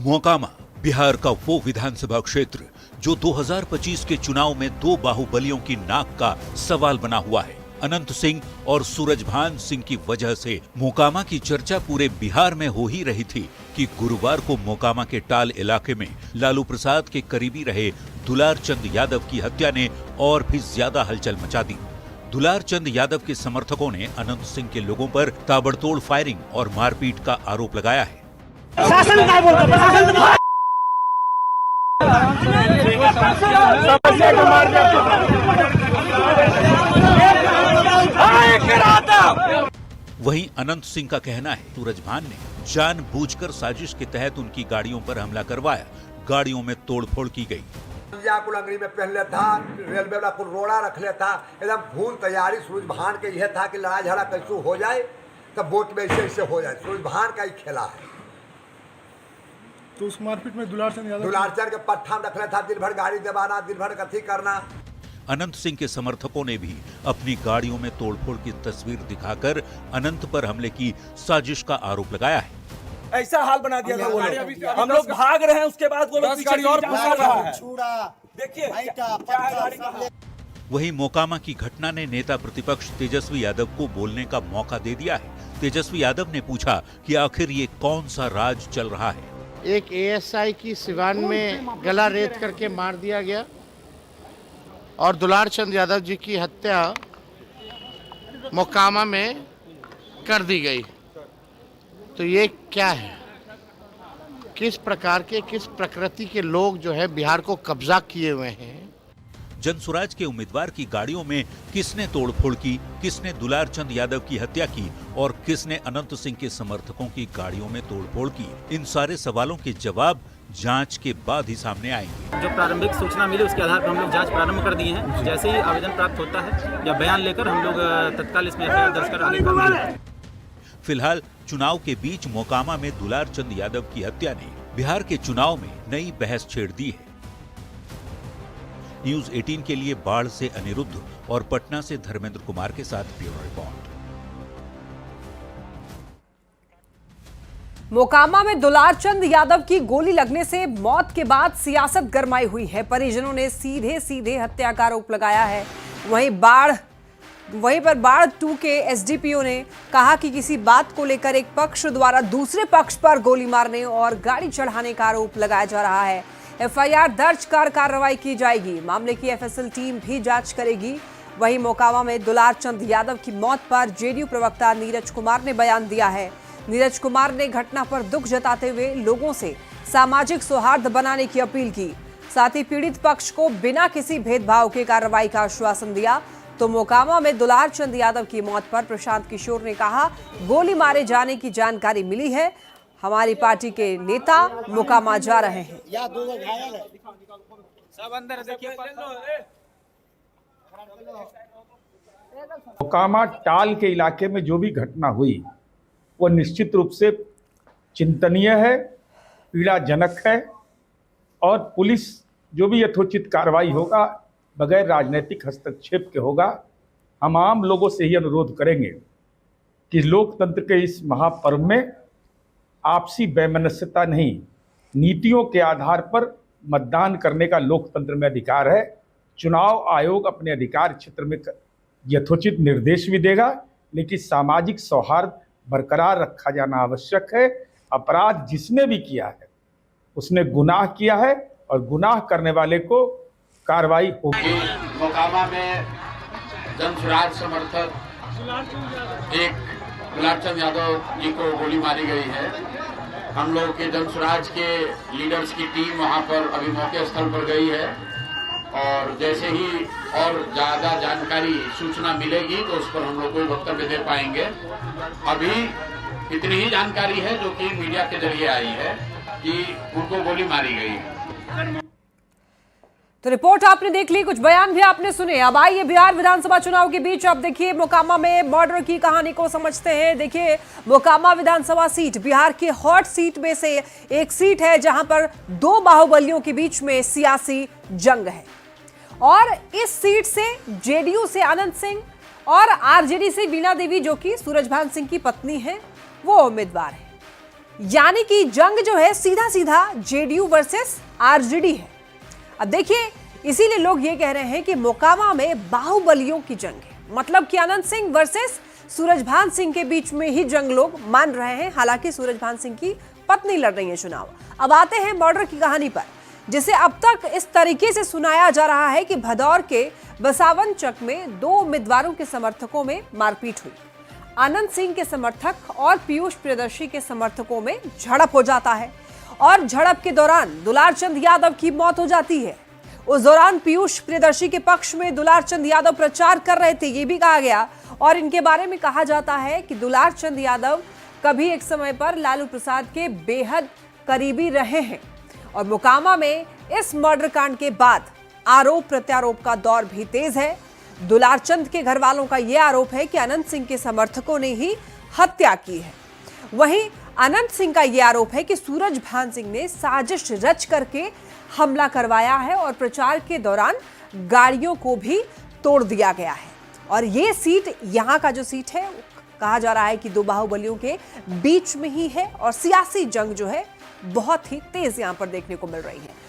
मोकामा बिहार का वो विधानसभा क्षेत्र जो 2025 के चुनाव में दो बाहुबलियों की नाक का सवाल बना हुआ है। अनंत सिंह और सूरजभान सिंह की वजह से मोकामा की चर्चा पूरे बिहार में हो ही रही थी कि गुरुवार को मोकामा के टाल इलाके में लालू प्रसाद के करीबी रहे दुलार चंद यादव की हत्या ने और भी ज्यादा हलचल मचा दी। दुलार चंद यादव के समर्थकों ने अनंत सिंह के लोगों पर ताबड़तोड़ फायरिंग और मारपीट का आरोप लगाया है। शासन क्या बोलता है? वहीं अनंत सिंह का कहना है सूरजभान ने जानबूझकर साजिश के तहत उनकी गाड़ियों पर हमला करवाया, गाड़ियों में तोड़फोड़ की गई। अंगड़ी में पहन लेता, रेलवे वाला कुल रोड़ा रख लेता, एकदम फूल तैयारी। सूरजभान के यह था कि लड़ाई झगड़ा कैसे हो जाए तब वोट में ऐसे हो जाए। सूरजभान का ही खेला है। तो उस मारपीट में दुलार चंद के पट्टा रख लेता, दिन भर गाड़ी दबाना, दिन भर कथी करना। अनंत सिंह के समर्थकों ने भी अपनी गाड़ियों में तोड़फोड़ की तस्वीर दिखाकर अनंत पर हमले की साजिश का आरोप लगाया है। ऐसा हाल बना दिया था वो लोग, हम लोग भाग रहे हैं, उसके बाद वो लोग पीछे और घुसा रहा है। देखिए, वहीं मोकामा की घटना ने नेता प्रतिपक्ष तेजस्वी यादव को बोलने का मौका दे दिया है। तेजस्वी यादव ने पूछा कि आखिर ये कौन सा राज चल रहा है। एक एएसआई की सिवान में गला रेत करके मार दिया गया और दुलार चंद यादव जी की हत्या मोकामा में कर दी गई। तो ये क्या है? किस प्रकार के, किस प्रकृति के लोग जो है बिहार को कब्जा किए हुए हैं? जनसुराज के उम्मीदवार की गाड़ियों में किसने तोड़फोड़ की, किसने दुलार चंद यादव की हत्या की और किसने अनंत सिंह के समर्थकों की गाड़ियों में तोड़फोड़ की, इन सारे सवालों के जवाब जांच के बाद ही सामने आएंगे। जो प्रारंभिक सूचना मिली उसके आधार पर हम लोग जांच प्रारंभ कर दिए हैं। जैसे ही आवेदन प्राप्त होता है या बयान लेकर हम लोग तत्काल इसमें एफआईआर दर्ज कर आगे करेंगे। फिलहाल चुनाव के बीच मोकामा में दुलार चंद यादव की हत्या ने बिहार के चुनाव में नई बहस छेड़ दी है। न्यूज 18 के लिए बाढ़ से अनिरुद्ध और पटना से धर्मेंद्र कुमार के साथ ब्यूरो रिपोर्ट। मोकामा में दुलार चंद यादव की गोली लगने से मौत के बाद सियासत गरमाई हुई है। परिजनों ने सीधे सीधे हत्या का आरोप लगाया है। वहीं पर बाढ़ 2 के एसडीपीओ ने कहा कि किसी बात को लेकर एक पक्ष द्वारा दूसरे पक्ष पर गोली मारने और गाड़ी चढ़ाने का आरोप लगाया जा रहा है। एफआईआर दर्ज कर कार्रवाई की जाएगी। मामले की एफएसएल टीम भी जांच करेगी। वहीं मोकामा में दुलार चंद यादव की मौत पर जेडीयू प्रवक्ता नीरज कुमार ने बयान दिया है। नीरज कुमार ने घटना पर दुख जताते हुए लोगों से सामाजिक सौहार्द बनाने की अपील की। साथ ही पीड़ित पक्ष को बिना किसी भेदभाव के कार्रवाई का आश्वासन दिया। तो मोकामा में दुलार चंद यादव की मौत पर प्रशांत किशोर ने कहा, गोली मारे जाने की जानकारी मिली है। हमारी पार्टी के नेता मोकामा जा रहे हैं। मोकामा टाल के इलाके में जो भी घटना हुई वो निश्चित रूप से चिंतनीय है, पीड़ाजनक है और पुलिस जो भी यथोचित कार्रवाई होगा बगैर राजनीतिक हस्तक्षेप के होगा। हम आम लोगों से ही अनुरोध करेंगे कि लोकतंत्र के इस महापर्व में आपसी वैमनस्यता नहीं, नीतियों के आधार पर मतदान करने का लोकतंत्र में अधिकार है। चुनाव आयोग अपने अधिकार क्षेत्र में यथोचित निर्देश भी देगा, लेकिन सामाजिक सौहार्द बरकरार रखा जाना आवश्यक है। अपराध जिसने भी किया है उसने गुनाह किया है और गुनाह करने वाले को कार्रवाई होगी। मोकामा में जनसुराज समर्थक एक दुलार चंद यादव जी को गोली मारी गई है। हम लोग के जनसुराज के लीडर्स की टीम वहां पर अभी मौके स्थल पर गई है और जैसे ही और ज़्यादा जानकारी सूचना मिलेगी तो उस पर हम लोग कोई वक्तव्य दे पाएंगे। अभी इतनी ही जानकारी है जो कि मीडिया के जरिए आई है कि उनको गोली मारी गई है। तो रिपोर्ट आपने देख ली, कुछ बयान भी आपने सुने। अब आइए बिहार विधानसभा चुनाव के बीच अब देखिए मोकामा में मर्डर की कहानी को समझते हैं। देखिए मोकामा विधानसभा सीट बिहार की हॉट सीट में से एक सीट है जहां पर दो बाहुबलियों के बीच में सियासी जंग है और इस सीट से जेडीयू से अनंत सिंह और आरजेडी से वीणा देवी जो कि सूरजभान सिंह की पत्नी है वो उम्मीदवार है। यानी कि जंग जो है सीधा सीधा जेडीयू वर्सेस आरजेडी है। अब देखिए, इसीलिए लोग ये कह रहे हैं कि मोकामा में बाहुबलियों की जंग है, मतलब कि अनंत सिंह वर्सेस सूरजभान सिंह के बीच में ही जंग लोग मान रहे हैं। हालांकि सूरजभान सिंह की पत्नी लड़ रही है चुनाव। अब आते हैं बॉर्डर की कहानी पर, जिसे अब तक इस तरीके से सुनाया जा रहा है कि भदौर के बसावनचक में 2 उम्मीदवारों के समर्थकों में मारपीट हुई। अनंत सिंह के समर्थक और पीयूष प्रियदर्शी के समर्थकों में झड़प हो जाता है और झड़प के दौरान दुलारचंद यादव की मौत हो जाती है। उस दौरान पीयूष प्रियदर्शी के पक्ष में दुलारचंद यादव प्रचार कर रहे थे, ये भी कहा गया। और इनके बारे में कहा जाता है कि दुलारचंद यादव कभी एक समय पर लालू प्रसाद के बेहद करीबी रहे हैं। और मोकामा में इस मर्डर कांड के बाद आरोप प्रत्यारोप का दौर भी तेज है। दुलारचंद के घर वालों का यह आरोप है कि अनंत सिंह के समर्थकों ने ही हत्या की है। वहीं अनंत सिंह का यह आरोप है कि सूरजभान सिंह ने साजिश रच करके हमला करवाया है और प्रचार के दौरान गाड़ियों को भी तोड़ दिया गया है। और ये सीट, यहाँ का जो सीट है, कहा जा रहा है कि 2 बाहुबलियों के बीच में ही है और सियासी जंग जो है बहुत ही तेज यहाँ पर देखने को मिल रही है।